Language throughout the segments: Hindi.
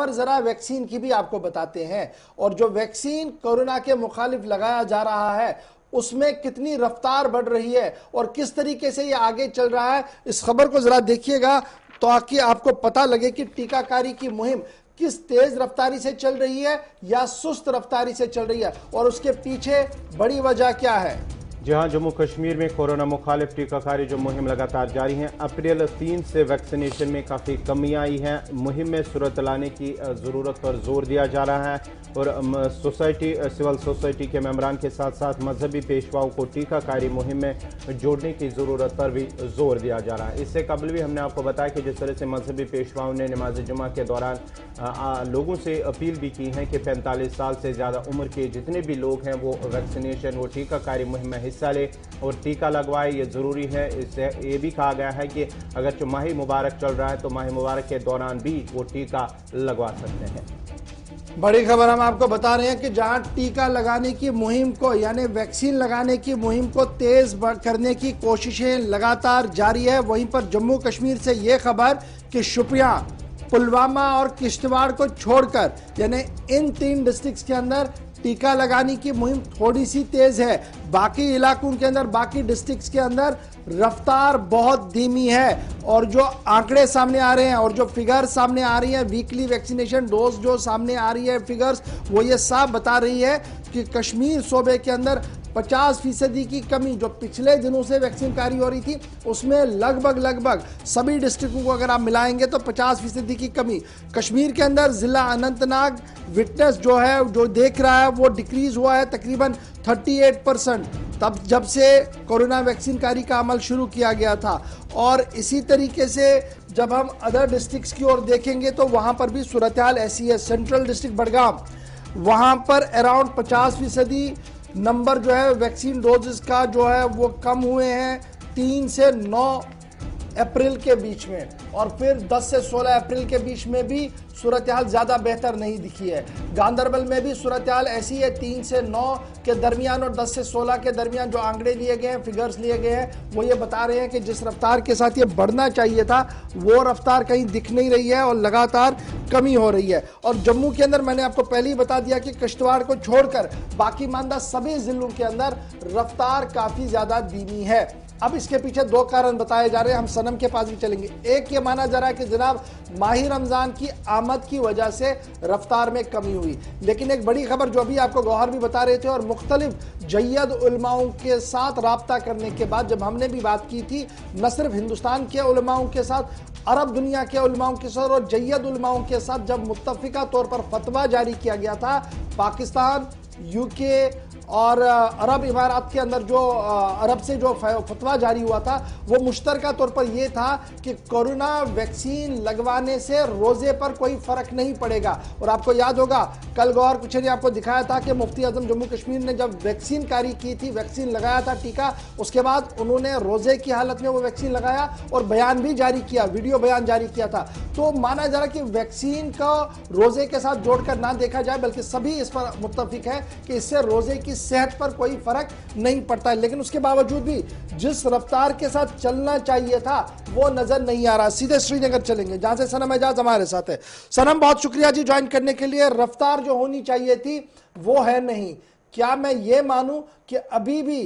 खबर जरा वैक्सीन की भी आपको बताते हैं। और जो वैक्सीन कोरोना के मुखालिफ लगाया जा रहा है उसमें कितनी रफ्तार बढ़ रही है और किस तरीके से ये आगे चल रहा है, इस खबर को जरा देखिएगा ताकि आपको पता लगे कि टीकाकारी की मुहिम किस तेज रफ्तारी से चल रही है या सुस्त रफ्तारी से चल रही है और उसके पीछे बड़ी वजह क्या है। जी हाँ, जम्मू कश्मीर में कोरोना मुखालिफ टीकाकारी जो मुहिम लगातार जारी है। अप्रैल 3 से वैक्सीनेशन में काफ़ी कमी आई है। मुहिम में सूरत लाने की ज़रूरत पर जोर दिया जा रहा है और सोसाइटी सिविल सोसाइटी के मेंबरान के साथ साथ मजहबी पेशवाओं को टीकाकारी मुहिम में जोड़ने की ज़रूरत पर भी जोर दिया जा रहा है। इससे कबल भी हमने आपको बताया कि जिस तरह से मजहबी पेशवाओं ने नमाज जुमा के दौरान लोगों से अपील भी की है कि 45 साल से ज़्यादा उम्र के जितने भी लोग हैं वो वैक्सीनेशन वो टीकाकारी मुहिम में हिस्सा ले और टीका लगवाए, ये ज़रूरी है। इससे ये भी कहा गया है कि अगर जो माह मुबारक चल रहा है तो माह मुबारक के दौरान भी वो टीका लगवा सकते हैं। बड़ी खबर हम आपको बता रहे हैं कि जहां टीका लगाने की मुहिम को यानी वैक्सीन लगाने की मुहिम को तेज करने की कोशिशें लगातार जारी है, वहीं पर जम्मू कश्मीर से ये खबर कि शुपियां, पुलवामा और किश्तवाड़ को छोड़कर यानी इन 3 डिस्ट्रिक्ट्स के अंदर टीका लगाने की मुहिम थोड़ी सी तेज है। बाकी इलाकों के अंदर, बाकी डिस्ट्रिक्ट्स के अंदर रफ्तार बहुत धीमी है। और जो आंकड़े सामने आ रहे हैं और जो फिगर्स सामने आ रही हैं, वीकली वैक्सीनेशन डोज जो सामने आ रही है फिगर्स, वो ये साफ बता रही है कि कश्मीर सूबे के अंदर 50% की कमी जो पिछले दिनों से वैक्सीन कारी हो रही थी उसमें लगभग सभी डिस्ट्रिक्टों को अगर आप मिलाएंगे तो 50% की कमी कश्मीर के अंदर। जिला अनंतनाग विटनेस जो है, जो देख रहा है, वो डिक्रीज हुआ है तकरीबन 38% तब जब से कोरोना वैक्सीन कारी का अमल शुरू किया गया था। और इसी तरीके से जब हम अदर डिस्ट्रिक्ट्स की ओर देखेंगे तो वहां पर भी सूरत हाल ऐसी है। सेंट्रल डिस्ट्रिक्ट बडगाम, वहां पर अराउंड 50% नंबर जो है वैक्सीन डोजेस का जो है वो कम हुए हैं 3 से 9 अप्रैल के बीच में, और फिर 10 से 16 अप्रैल के बीच में भी सूरत हाल ज़्यादा बेहतर नहीं दिखी है। गांधरबल में भी सूरत हाल ऐसी है, 3 से 9 के दरमियान और 10 से 16 के दरमियान जो आंकड़े लिए गए हैं, फिगर्स लिए गए हैं, वो ये बता रहे हैं कि जिस रफ्तार के साथ ये बढ़ना चाहिए था वो रफ्तार कहीं दिख नहीं रही है और लगातार कमी हो रही है। और जम्मू के अंदर मैंने आपको पहले ही बता दिया कि किश्तवाड़ को छोड़कर बाकी मानदा सभी जिलों के अंदर रफ्तार काफ़ी ज़्यादा धीमी है। अब इसके पीछे 2 कारण बताए जा रहे हैं, हम सनम के पास भी चलेंगे। एक ये माना जा रहा है कि जनाब माही रमजान की आमद की वजह से रफ्तार में कमी हुई, लेकिन एक बड़ी खबर जो अभी आपको गौहर भी बता रहे थे और मुख्तलिफ जय्यद उलमाओं के साथ राब्ता करने के बाद जब हमने भी बात की थी, न सिर्फ हिंदुस्तान के उलमाओं के साथ, अरब दुनिया के उलमाओं के साथ और जय्यद उलमाओं के साथ जब मुत्तफिका तौर पर फतवा जारी किया गया था, पाकिस्तान, यूके और अरब इमारात के अंदर जो अरब से जो फतवा जारी हुआ था वो मुश्तरका तौर पर यह था कि कोरोना वैक्सीन लगवाने से रोज़े पर कोई फ़र्क नहीं पड़ेगा। और आपको याद होगा कल गौहर कुछ ने आपको दिखाया था कि मुफ्ती आज़म जम्मू कश्मीर ने जब वैक्सीन कारी की थी, वैक्सीन लगाया था टीका, उसके बाद उन्होंने रोज़े की हालत में वो वैक्सीन लगाया और बयान भी जारी किया, वीडियो बयान जारी किया था। तो माना जा रहा कि वैक्सीन का रोज़े के साथ जोड़कर ना देखा जाए, बल्कि सभी इस पर मुत्तफिक है कि इससे रोज़े की सेहत पर कोई फर्क नहीं पड़ता है। लेकिन उसके बावजूद भी जिस रफ्तार के साथ चलना चाहिए था वो नजर नहीं आ रहा। सीधे श्रीनगर चलेंगे जहां से सनम एजाज हमारे साथ है। सनम, बहुत शुक्रिया जी ज्वाइन करने के लिए। रफ्तार जो होनी चाहिए थी वो है नहीं। क्या मैं ये मानूं कि अभी भी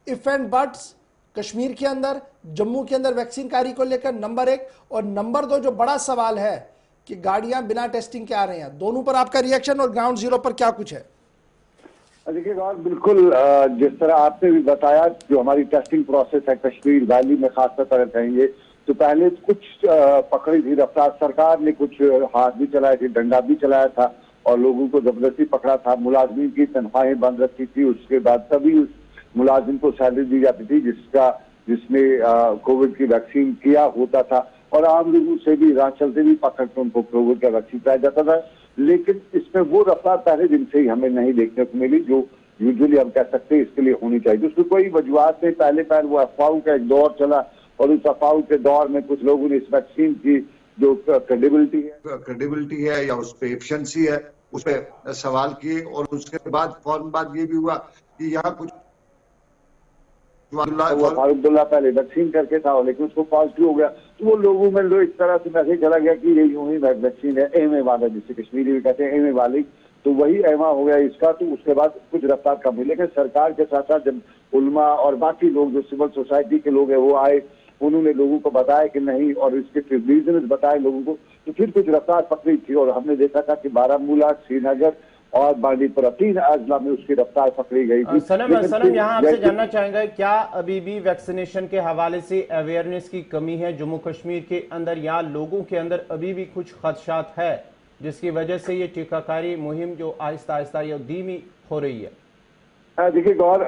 इफ एंड बट्स कश्मीर के अंदर, जम्मू के अंदर वैक्सीन कारी को लेकर नंबर 1, और नंबर 2 जो बड़ा सवाल है कि गाड़ियां बिना टेस्टिंग के आ रही हैं, दोनों पर आपका रिएक्शन और ग्राउंड जीरो पर क्या कुछ है? देखिए गौर, बिल्कुल जिस तरह आपने भी बताया, जो हमारी टेस्टिंग प्रोसेस है कश्मीर वैली में खासतौर पर कहेंगे तो पहले कुछ पकड़ी थी रफ्तार, सरकार ने कुछ हाथ भी चलाए थे, डंडा भी चलाया था और लोगों को जबरदस्ती पकड़ा था। मुलाजमीन की तनख्वाहें बंद रखी थी, उसके बाद सभी उस मुलाजिम को सैलरी दी जाती थी जिसने कोविड की वैक्सीन किया होता था, और आम लोगों से भी राह चलते भी पकड़ कर उनको कोविड का वैक्सीन पाया जाता था। लेकिन इसमें वो रफ्तार पहले दिन से ही हमें नहीं देखने को मिली जो यूजुअली हम कह सकते हैं इसके लिए होनी चाहिए। उसमें कोई वजूहत नहीं। पहले पहल वो अफवाहों का एक दौर चला और उस अफवाहों के दौर में कुछ लोगों ने इस वैक्सीन की जो क्रेडिबिलिटी है या उस पर एफिशिएंसी है उस पर सवाल किए, और उसके बाद फौरन बाद ये भी हुआ कि यहाँ कुछ फारूकदुल्ला पहले वैक्सीन करके था लेकिन उसको पॉजिटिव हो गया, तो वो लोगों में लो इस तरह से मैसेज चला गया कि ये यूं ही वैक्सीन है एमए वाला, जिसे कश्मीरी भी कहते हैं एमए वाली, तो वही एमा हो गया इसका। तो उसके बाद कुछ रफ्तार कम हुई, लेकिन सरकार के साथ साथ जब उलमा और बाकी लोग जो सिविल सोसाइटी के लोग हैं वो आए, उन्होंने लोगों को बताया कि नहीं और इसके रीजन बताए लोगों को, तो फिर कुछ रफ्तार पकड़ी थी। और हमने देखा था कि बारामूला, श्रीनगर और बांडीपुरा 3 अजला में उसकी रफ्तार पकड़ी गई थी। सनम यहाँ आपसे जानना चाहेंगे, क्या अभी भी वैक्सीनेशन के हवाले से अवेयरनेस की कमी है जम्मू कश्मीर के अंदर, या लोगों के अंदर अभी भी कुछ खदशात है जिसकी वजह से ये टीकाकारी मुहिम जो आहिस्ता आहिस्ता या धीमी हो रही है? देखिए गौर,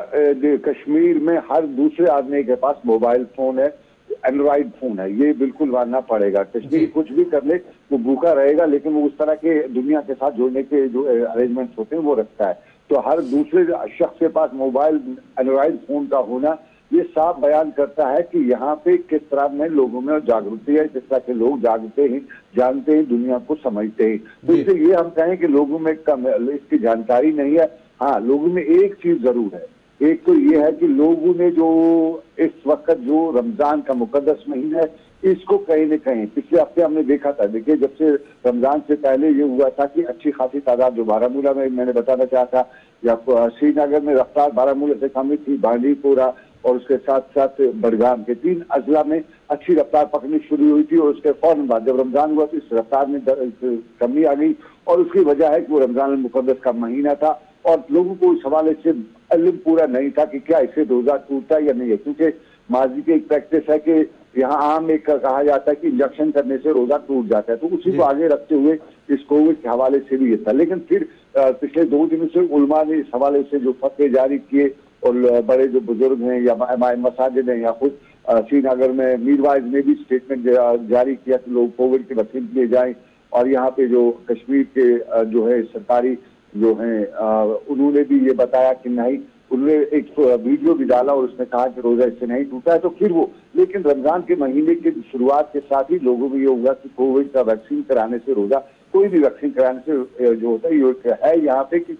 कश्मीर में हर दूसरे आदमी के पास मोबाइल फोन है, एंड्रॉइड फोन है, ये बिल्कुल मानना पड़ेगा। कश्मीर कुछ भी कर ले वो भूखा रहेगा, लेकिन वो उस तरह के दुनिया के साथ जुड़ने के जो अरेंजमेंट्स होते हैं वो रखता है। तो हर दूसरे शख्स के पास मोबाइल एंड्रॉइड फोन का होना ये साफ बयान करता है कि यहाँ पे किस तरह में लोगों में जागृति है, किस तरह के लोग जागते हैं, जानते हैं, दुनिया को समझते हैं। तो इससे ये हम कहें कि लोगों में कम इसकी जानकारी नहीं है। हाँ, लोगों में एक चीज जरूर है, एक तो ये है कि लोगों ने जो इस वक्त जो रमजान का मुकद्दस महीना है इसको कहीं न कहीं पिछले हफ्ते हमने देखा था। देखिए, जब से रमजान से पहले ये हुआ था कि अच्छी खासी तादाद जो बारामूला में मैंने बताना चाहा था, या श्रीनगर में रफ्तार बारामूला से कम थी, बांडीपुरा और उसके साथ साथ बडगाम के 3 अजला में अच्छी रफ्तार पकड़नी शुरू हुई थी। और उसके फौरन बाद जब रमजान हुआ तो इस रफ्तार में कमी आ गई, और उसकी वजह है कि वो रमजान मुकद्दस का महीना था और लोगों को इस हवाले से इल्म पूरा नहीं था कि क्या इससे रोजा टूटता है या नहीं है। क्योंकि माजी की एक प्रैक्टिस है कि यहाँ आम एक कहा जाता है कि इंजेक्शन करने से रोजा टूट जाता है, तो उसी को आगे रखते हुए इस कोविड के हवाले से भी ये था। लेकिन फिर पिछले 2 दिनों से उलमा ने इस हवाले से जो फतवे जारी किए, और बड़े जो बुजुर्ग हैं या मसाजिद हैं या खुद श्रीनगर में मीरवाइज ने भी स्टेटमेंट जारी किया कि लोग कोविड की वैक्सीन लिए जाएं। और यहाँ पे जो कश्मीर के जो है सरकारी जो है उन्होंने भी ये बताया कि नहीं, उन्होंने एक वीडियो भी डाला और उसमें कहा कि रोजा इससे नहीं टूटा है। तो फिर वो, लेकिन रमजान के महीने की शुरुआत के साथ ही लोगों में ये हुआ कि कोविड का वैक्सीन कराने से रोजा, कोई भी वैक्सीन कराने से जो होता है यहाँ पे कि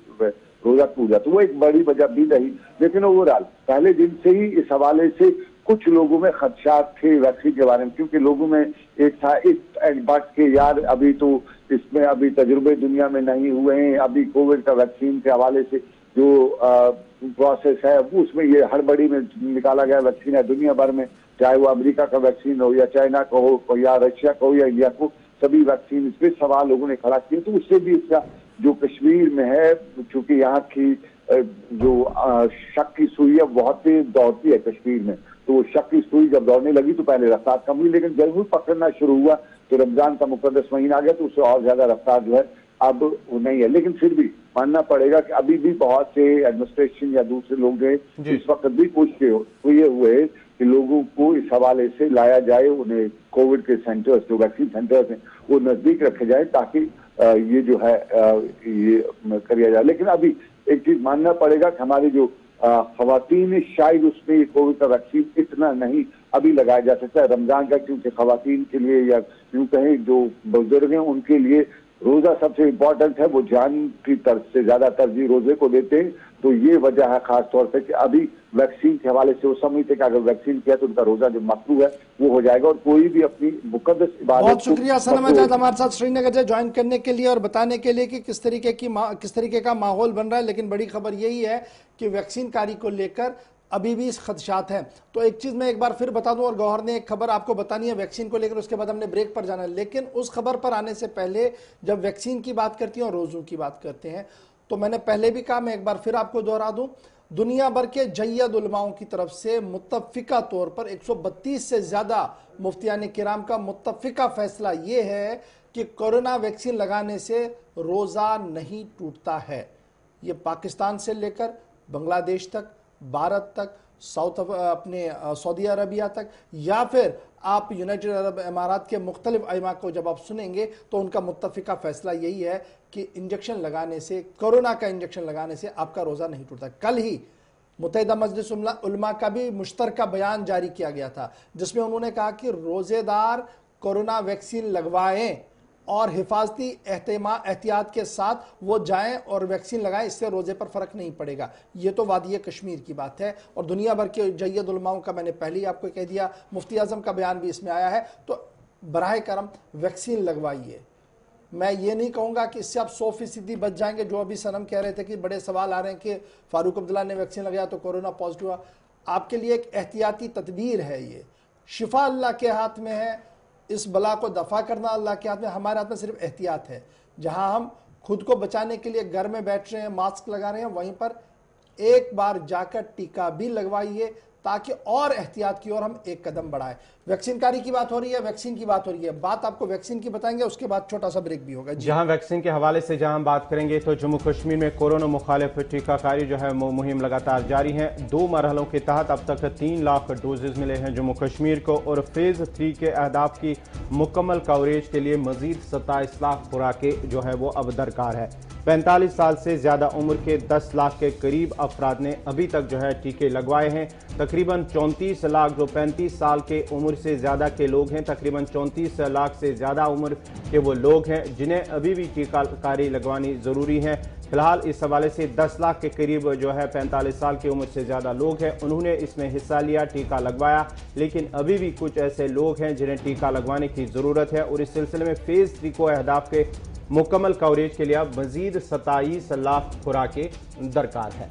रोजा टूट जाता, तो वो एक बड़ी वजह भी रही। लेकिन ओवरऑल पहले दिन से ही इस हवाले से कुछ लोगों में खदशात थे वैक्सीन के बारे में, क्योंकि लोगों में एक था इस बात के यार अभी तो इसमें अभी तजुर्बे दुनिया में नहीं हुए हैं, अभी कोविड का वैक्सीन के हवाले से जो प्रोसेस है वो उसमें ये हड़बड़ी में निकाला गया वैक्सीन है दुनिया भर में, चाहे वो अमेरिका का वैक्सीन हो या चाइना का हो या रशिया का हो या इंडिया को, सभी वैक्सीन इस पर सवाल लोगों ने खड़ा किया। तो उससे भी इसका जो कश्मीर में है, चूंकि यहाँ की जो शक की सुई है बहुत तेज दौड़ती है कश्मीर में, तो वो शक की सुई जब दौड़ने लगी तो पहले रफ्तार कम हुई, लेकिन जरूर पकड़ना शुरू हुआ तो रमजान का मुकद्दस महीना आ गया तो उससे और ज्यादा रफ्तार जो है अब वो नहीं है। लेकिन फिर भी मानना पड़ेगा कि अभी भी बहुत से एडमिनिस्ट्रेशन या दूसरे लोग हैं इस वक्त भी कोशिश हुए कि लोगों को इस हवाले से लाया जाए, उन्हें कोविड के सेंटर्स जो वैक्सीन सेंटर्स हैं वो नजदीक रखे जाए ताकि ये जो है ये किया जाए। लेकिन अभी एक चीज मानना पड़ेगा कि हमारी जो खवातीन शायद उसमें कोविड का वैक्सीन इतना नहीं अभी लगाया जा सकता है रमजान का, क्योंकि खवातीन के लिए या यूं कहें जो बुजुर्ग हैं उनके लिए रोजा सबसे इम्पोर्टेंट है, वो जान की तरफ से ज्यादा तरजीह रोजे को देते हैं। तो ये वजह है खास तौर पे कि अभी वैक्सीन के हवाले से वो समझते कि अगर वैक्सीन किया तो उनका रोजा जो मकरूह है वो हो जाएगा और कोई भी अपनी मुकद्दस इबादत। बहुत शुक्रिया सनम आजाद हमारे साथ श्रीनगर से ज्वाइन करने के लिए और बताने के लिए कि किस तरीके का माहौल बन रहा है। लेकिन बड़ी खबर यही है कि वैक्सीन कारी को लेकर अभी भी खदशात हैं। तो एक चीज़ मैं एक बार फिर बता दूं, और गौहर ने एक खबर आपको बतानी है वैक्सीन को लेकर, उसके बाद हमने ब्रेक पर जाना है। लेकिन उस खबर पर आने से पहले जब वैक्सीन की बात करती हैं और रोज़ों की बात करते हैं तो मैंने पहले भी कहा, मैं एक बार फिर आपको दोहरा दूं, दुनिया भर के जय्यद उलमाओं की तरफ से मुत्तफिका तौर पर 132 से ज़्यादा मुफ्तियान किराम का मुत्तफिका फैसला ये है कि कोरोना वैक्सीन लगाने से रोज़ा नहीं टूटता है। ये पाकिस्तान से लेकर बांग्लादेश तक, भारत तक, अपने सऊदी अरबिया तक, या फिर आप यूनाइटेड अरब अमारात के मुख्तलिफ अइमा को जब आप सुनेंगे तो उनका मुत्तफिका फैसला यही है कि इंजेक्शन लगाने से, कोरोना का इंजेक्शन लगाने से आपका रोज़ा नहीं टूटता। कल ही मुत्तहिदा मजलिस उलमा का भी मुश्तरका बयान जारी किया गया था जिसमें उन्होंने कहा कि रोज़ेदार कोरोना वैक्सीन लगवाएं और हिफाजती एहतियात के साथ वो जाएं और वैक्सीन लगाएं, इससे रोजे पर फर्क नहीं पड़ेगा। ये तो वादी कश्मीर की बात है और दुनिया भर के जय्यद उलमाओं का मैंने पहले ही आपको कह दिया, मुफ्ती आजम का बयान भी इसमें आया है। तो बराह करम वैक्सीन लगवाइए। मैं ये नहीं कहूँगा कि इससे आप 100% बच जाएंगे, जो अभी सनम कह रहे थे कि बड़े सवाल आ रहे हैं कि फारूक अब्दुल्ला ने वैक्सीन लगाया तो कोरोना पॉजिटिव हुआ। आपके लिए एक एहतियाती तदबीर है, ये शिफा अल्लाह के हाथ में है, इस बला को दफा करना अल्लाह के हाथ में, हमारे हाथ में सिर्फ एहतियात है। जहां हम खुद को बचाने के लिए घर में बैठ रहे हैं, मास्क लगा रहे हैं, वहीं पर एक बार जाकर टीका भी लगवाइए ताकि और एहतियात की ओर हम एक कदम बढ़ाएं। वैक्सीनकारी की बात हो रही है, वैक्सीन की बात हो रही है, बात आपको वैक्सीन की बताएंगे, उसके बाद छोटा सा ब्रेक भी होगा। जहां वैक्सीन के हवाले से जहां बात करेंगे तो जम्मू कश्मीर में कोरोना मुखालिफ टीकाकारी जो है वो मुहिम लगातार जारी है। 2 मरहलों के तहत अब तक 3 लाख डोजेज मिले हैं जम्मू कश्मीर को और फेज 3 के अहदाफ की मुकम्मल कवरेज के लिए मजीद 27 लाख खुराकें जो है वो अब दरकार है। 45 साल से ज्यादा उम्र के 10 लाख के करीब अफराद ने अभी तक जो है टीके लगवाए हैं। तकरीबन 34 लाख जो 35 साल के उम्र से ज्यादा के लोग हैं, तकरीबन 34 लाख से ज्यादा उम्र के वो लोग हैं जिन्हें अभी भी टीकाकारी लगवानी जरूरी है। फिलहाल इस हवाले से 10 लाख के करीब जो है 45 साल की उम्र से ज्यादा लोग हैं, उन्होंने इसमें हिस्सा लिया, टीका लगवाया, लेकिन अभी भी कुछ ऐसे लोग हैं जिन्हें टीका लगवाने की जरूरत है और इस सिलसिले में फेज 3 को अहदाफ के मुकम्मल कवरेज के लिए अब मजीद 27 लाख खुराकें दरकार है।